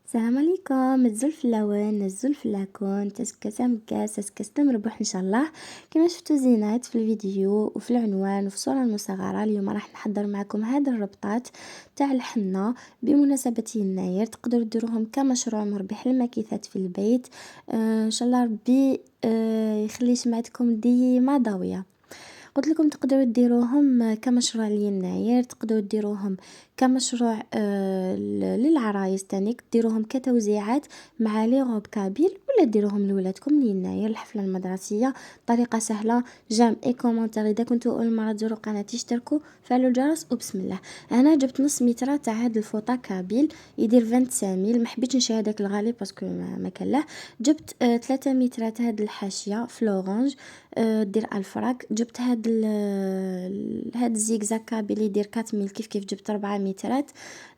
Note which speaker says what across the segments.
Speaker 1: السلام عليكم. نزل في اللون نزل في اللاكون تسكتم كاس تسكتم ربح ان شاء الله. كما شفتوا زينات في الفيديو وفي العنوان وفي الصوره المصغره، اليوم راح نحضر معكم هاد الربطات تاع الحنه بمناسبه يناير. تقدروا ديروهم كمشروع مربح للماكيثات في البيت. ان شاء الله ربي يخلي سمعتكم ديما ضاويه. قلت لكم تقدروا ديروهم كمشروع ليناير، تقدروا ديروهم كمشروع للعرايس تانيك، ديروهم كتوزيعات مع لي روب كابيل، ولا ديروهم لولادكم ليناير الحفله المدرسيه. طريقه سهله. جام اي كومونتير. اذا كنتوا اول مره تزوروا قناتي اشتركوا فعلوا الجرس وبسم الله. انا جبت نص متر تاع هاد الفوطه كابيل يدير 25 ميل، ما حبيتش نشري هذاك الغالي باسكو ما كان له. جبت 3 متر هاد الحاشيه فلورانج دير الفراك. جبت هاد الزيكزاك كابيل يدير 4000 كيف جبت 4 مترات.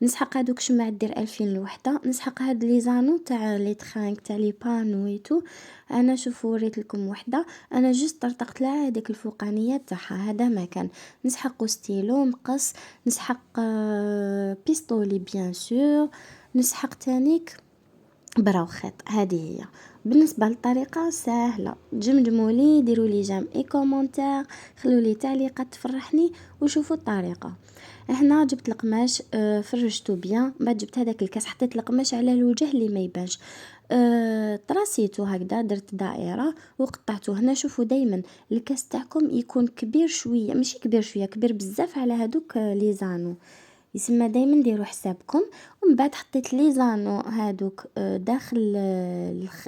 Speaker 1: نسحق هادوك شماع دير 2000 الوحده. نسحق هاد لي زانو تاع لي تخانك تاع لي بانويتو. انا شوفوا وريت لكم وحده، انا جست طرطقت لها هذيك الفوقانيه تاعها، هذا ما كان. نسحق ستيلو مقص، نسحق بيستولي بيان سور، نسحق تانيك براو خيط. هذه هي بالنسبه للطريقه سهله. جمجموا لي، ديروا لي جام اي كومونتير، خلوا لي تعليقات تفرحني وشوفوا الطريقه. هنا جبت القماش فرجته بيان، بعد جبت هذاك الكاس حطيت القماش على الوجه اللي ما يبانش. طراسيته هكذا، درت دائره وقطعته. هنا شوفوا دائما الكاس تاعكم يكون كبير شويه، ماشي كبير شويه، كبير بزاف على هذوك لي زانو، يسمى دائما ديروا حسابكم. ومن بعد حطيت لي زانو هادوك داخل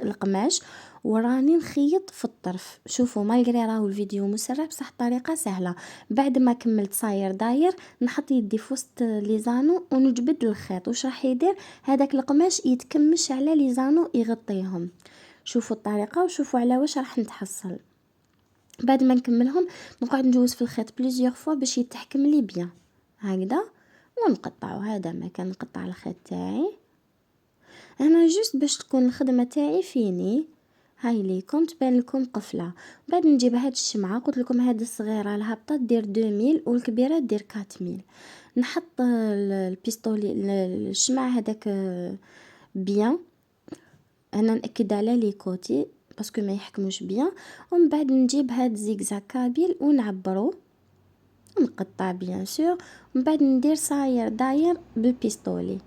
Speaker 1: القماش وراني نخيط في الطرف. شوفوا مالغري راهو الفيديو مسرع بصح الطريقه سهله. بعد ما كملت صاير داير، نحط يدي في وسط لي زانو ونجبد الخيط. واش راح يدير هذاك القماش؟ يتكمش على لي زانو يغطيهم. شوفوا الطريقه وشوفوا على واش راح نتحصل. بعد ما نكملهم نقعد نجوز في الخيط بليزيوغ فوا باش يتحكم لي بيان هكذا، ونقطعو. هذا ما كان نقطع الخيط تاعي انا جوست باش تكون الخدمه تاعي فيني. هاي ليكم تبان لكم قفله. بعد نجيب هاد الشمعه، قلت لكم هاد الصغيره الهابطه دير 2000 والكبيره دير 4000. نحط البيستولي الشمعه هذاك بيان. انا ناكد على لي كوتي باسكو ما يحكموش بيان. ومن بعد نجيب هاد زيكزاك كابيل ونعبرو، نقطع بيان سور. ومن بعد ندير صاير داير بالبيستولي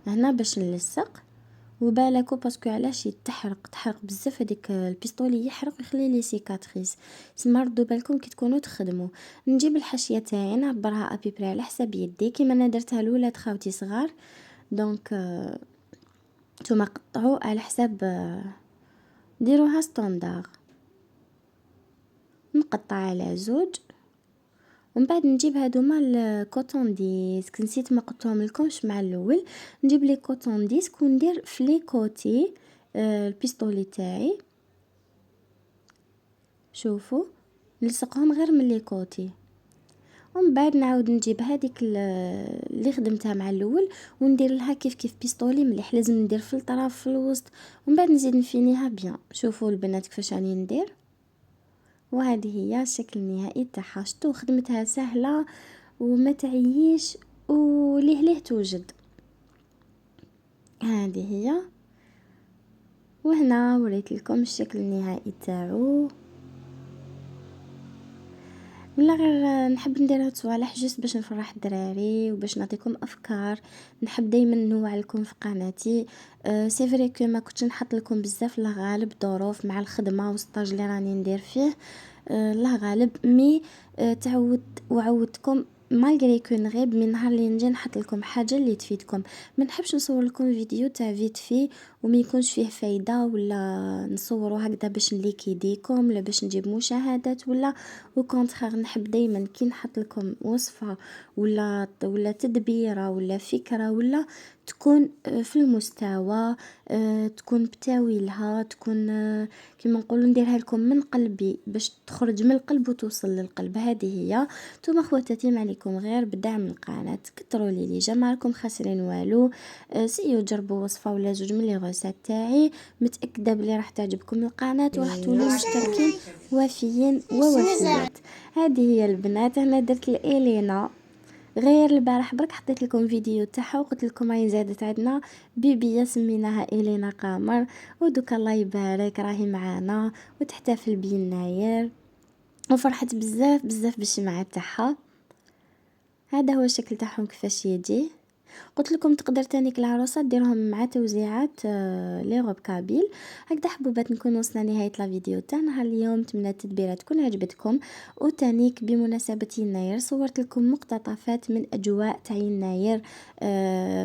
Speaker 1: هنا باش نلصق. وبالكو باسكو علاش تحرق بزاف هذيك البيستولي، يحرق ويخلي لي سيكاتريس. سما ردوا بالكم كي تكونوا تخدموا. نجيب الحاشيه تاعي نعبرها ابيبري على حساب يدي كيما انا درتها لولاد خاوتي صغار. دونك نتوما قطعوا على حساب ديروها ستاندار. نقطع على زوج. ومن بعد نجيب هادوما الكوتون ديسك، نسيت ما قلتهم لكمش مع الاول. نجيب لي كوتون ديسك وندير في لي كوتي البيستولي تاعي. شوفوا نلصقهم غير من لي كوتي. ومن بعد نعاود نجيب هذيك اللي خدمتها مع الاول وندير لها كيف بيستولي مليح. لازم ندير في الطرف في الوسط ومن بعد نزيد نفينيها بيان. شوفوا البنات كيفاش راني ندير. وهذه هي الشكل النهائي تاعها. شتو خدمتها سهله وما تعيش وليه توجد. هذه هي. وهنا وريت لكم الشكل النهائي تاعو. ولا غير نحب ندير هاد الصوالح جست باش نفرح الدراري وباش نعطيكم افكار. نحب دائما نوع لكم في قناتي. سي فري كو ما كنتش نحط لكم بزاف لا غالب ظروف مع الخدمه والسطاج اللي راني ندير فيه. لا غالب مي وعودتكم مالغري كو نغيب من نهار اللي نجي نحط لكم حاجه اللي تفيدكم. ما نحبش نصور لكم فيديو تاع فيت في وما يكونش فيه فايده، ولا نصوروا هكذا باش نليك يديكم ولا باش نجيب مشاهدات ولا وكونترير. نحب دائما كي نحط لكم وصفه ولا تدبيره ولا فكره ولا تكون في المستوى، تكون بتاويلها، تكون كيما نقولوا نديرها لكم من قلبي باش تخرج من القلب وتوصل للقلب. هذه هي. نتوما خواتاتي ما عليكم غير بدعم القناه، كثروا لي جمالكم خاسرين والو. سيو جربوا وصفه ولا زوج من لي غوسات تاعي، متاكده بلي راح تعجبكم القناه وراح تولوا مشتركين وافيين ووفيات. هذه هي البنات. انا درت الالينا غير البارح برك حطيت لكم فيديو تاعها وقلت لكم راهي زادت عندنا بيبيه سميناها إلينا قمر، ودوكا الله يبارك راهي معانا وتحتفل بيناير، وفرحت بزاف بزاف بالشمعة تاعها. هذا هو الشكل تاعهم كيفاش يجي. قلت لكم تقدر تانيك العروسه ديرهم مع توزيعات لي غوب كابيل. هكذا حبوبات نكون وصلنا نهايه لا فيديو تاعنا اليوم. نتمنى التدبيره تكون عجبتكم. وتانيك بمناسبه يناير صورت لكم مقتطفات من اجواء تاع يناير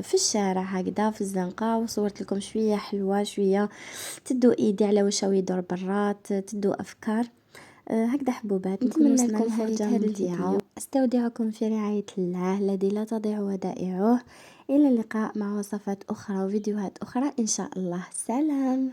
Speaker 1: في الشارع هكذا في الزنقه، وصورت لكم شويه حلوه شويه تدو ايدي على واش راهو يدور برات، تدو افكار. هكذا حبوبات نتمنى لكم فرجة ممتعة. استودعكم في رعاية الله الذي لا تضيع ودائعه. إلى اللقاء مع وصفات أخرى وفيديوهات أخرى إن شاء الله. سلام.